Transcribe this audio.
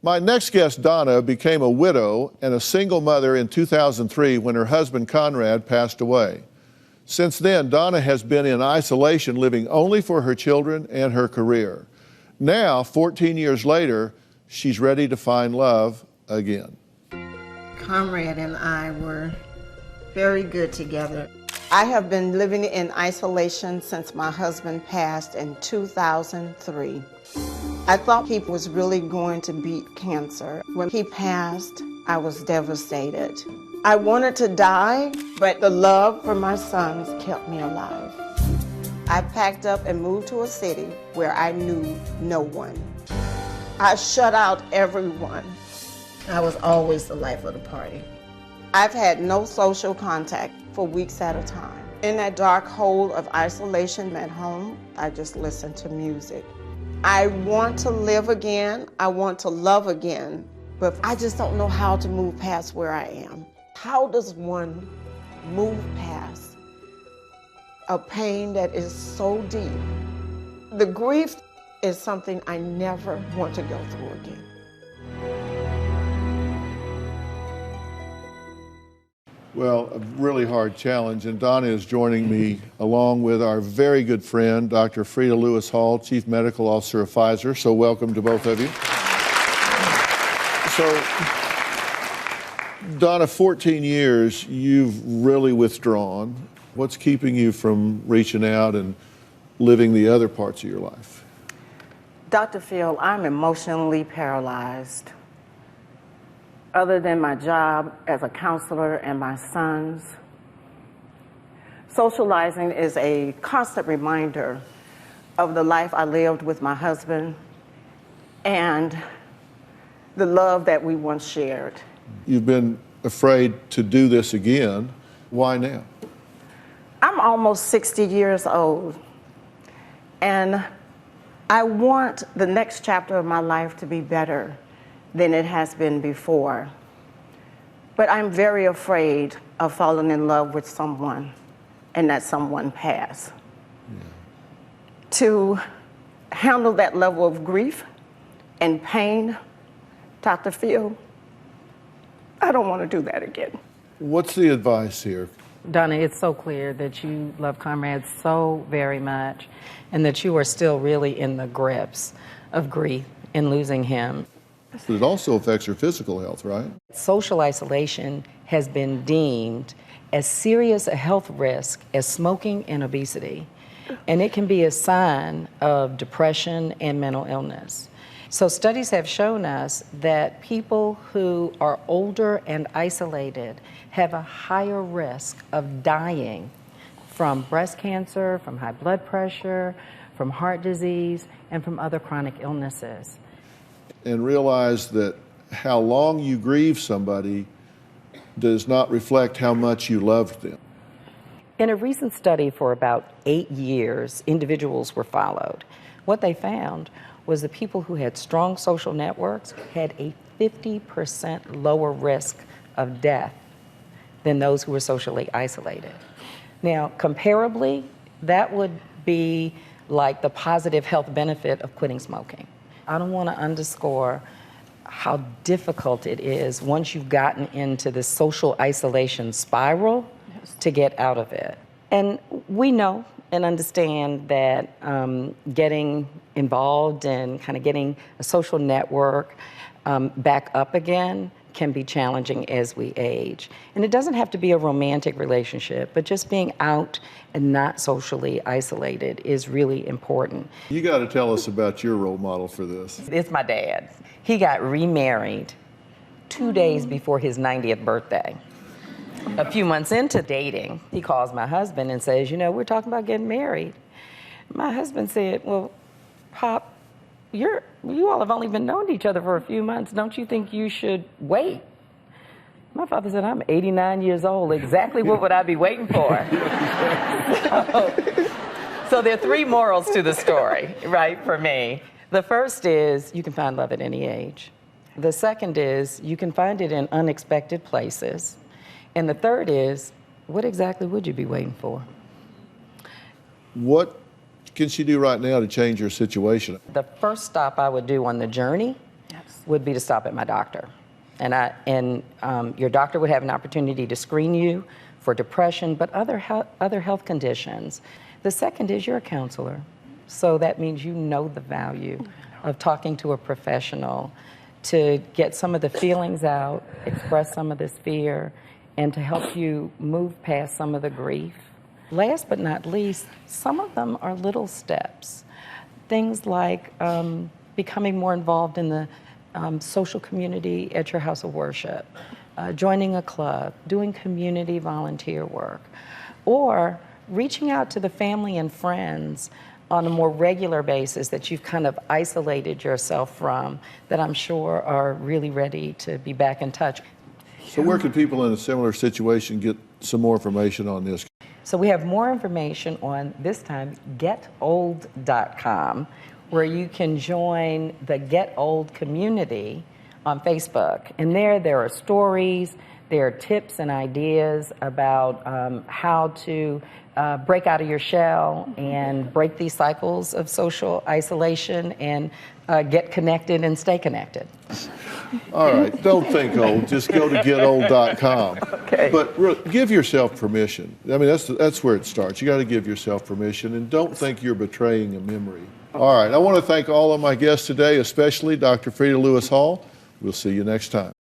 My next guest, Donna, became a widow and a single mother in 2003 when her husband, Conrad, passed away. Since then, Donna has been in isolation, living only for her children and her career. Now, 14 years later, she's ready to find love again. Conrad and I were very good together. I have been living in isolation since my husband passed in 2003. I thought he was really going to beat cancer. When he passed, I was devastated. I wanted to die, but the love for my sons kept me alive. I packed up and moved to a city where I knew no one. I shut out everyone. I was always the life of the party. I've had no social contact for weeks at a time. In that dark hole of isolation at home, I just listened to music. I want to live again, I want to love again, but I just don't know how to move past where I am. How does one move past a pain that is so deep? The grief is something I never want to go through again. Well, a really hard challenge, and Donna is joining me along with our very good friend, Dr. Freda Lewis-Hall, Chief Medical Officer of Pfizer. So welcome to both of you. So, Donna, 14 years, you've really withdrawn. What's keeping you from reaching out and living the other parts of your life? Dr. Phil, I'm emotionally paralyzed. Other than my job as a counselor and my sons, socializing is a constant reminder of the life I lived with my husband and the love that we once shared. You've been afraid to do this again. Why now? I'm almost 60 years old, and I want the next chapter of my life to be better than it has been before. But I'm very afraid of falling in love with someone and that someone pass. Yeah. To handle that level of grief and pain, Dr. Phil, I don't want to do that again. What's the advice here? Donna, it's so clear that you love Conrad so very much and that you are still really in the grips of grief in losing him. But it also affects your physical health, right? Social isolation has been deemed as serious a health risk as smoking and obesity, and it can be a sign of depression and mental illness. So studies have shown us that people who are older and isolated have a higher risk of dying from breast cancer, from high blood pressure, from heart disease, and from other chronic illnesses. And realize that how long you grieve somebody does not reflect how much you loved them. In a recent study for about 8 years, individuals were followed. What they found was the people who had strong social networks had a 50% lower risk of death than those who were socially isolated. Now, comparably, that would be like the positive health benefit of quitting smoking. I don't want to underscore how difficult it is once you've gotten into this social isolation spiral to get out of it. And we know and understand that getting involved and kind of getting a social network back up again can be challenging as we age. And it doesn't have to be a romantic relationship, but just being out and not socially isolated is really important. You got to tell us about your role model for this. It's my dad. He got remarried 2 days before his 90th birthday. A few months into dating, he calls my husband and says, you know, we're talking about getting married. My husband said, well, Pop, you all have only been knowing each other for a few months. Don't you think you should wait? My father said, I'm 89 years old. Exactly what would I be waiting for? So there are 3 morals to the story, right, for me. The first is you can find love at any age. The second is you can find it in unexpected places. And the third is, what exactly would you be waiting for? What can she do right now to change her situation? The first stop I would do on the journey would be to stop at my doctor. And your doctor would have an opportunity to screen you for depression, but other health conditions. The second is you're a counselor. So that means you know the value of talking to a professional to get some of the feelings out, express some of this fear, and to help you move past some of the grief. Last but not least, some of them are little steps. Things like becoming more involved in the social community at your house of worship, joining a club, doing community volunteer work, or reaching out to the family and friends on a more regular basis that you've kind of isolated yourself from, that I'm sure are really ready to be back in touch. So where can people in a similar situation get some more information on this? So we have more information on, this time, getold.com, where you can join the Get Old community on Facebook. And there are stories, there are tips and ideas about how to break out of your shell and break these cycles of social isolation and get connected and stay connected. All right, don't think old, just go to getold.com. Okay. But give yourself permission. I mean, that's where it starts. You got to give yourself permission, and don't think you're betraying a memory. All right, I want to thank all of my guests today, especially Dr. Freda Lewis-Hall. We'll see you next time.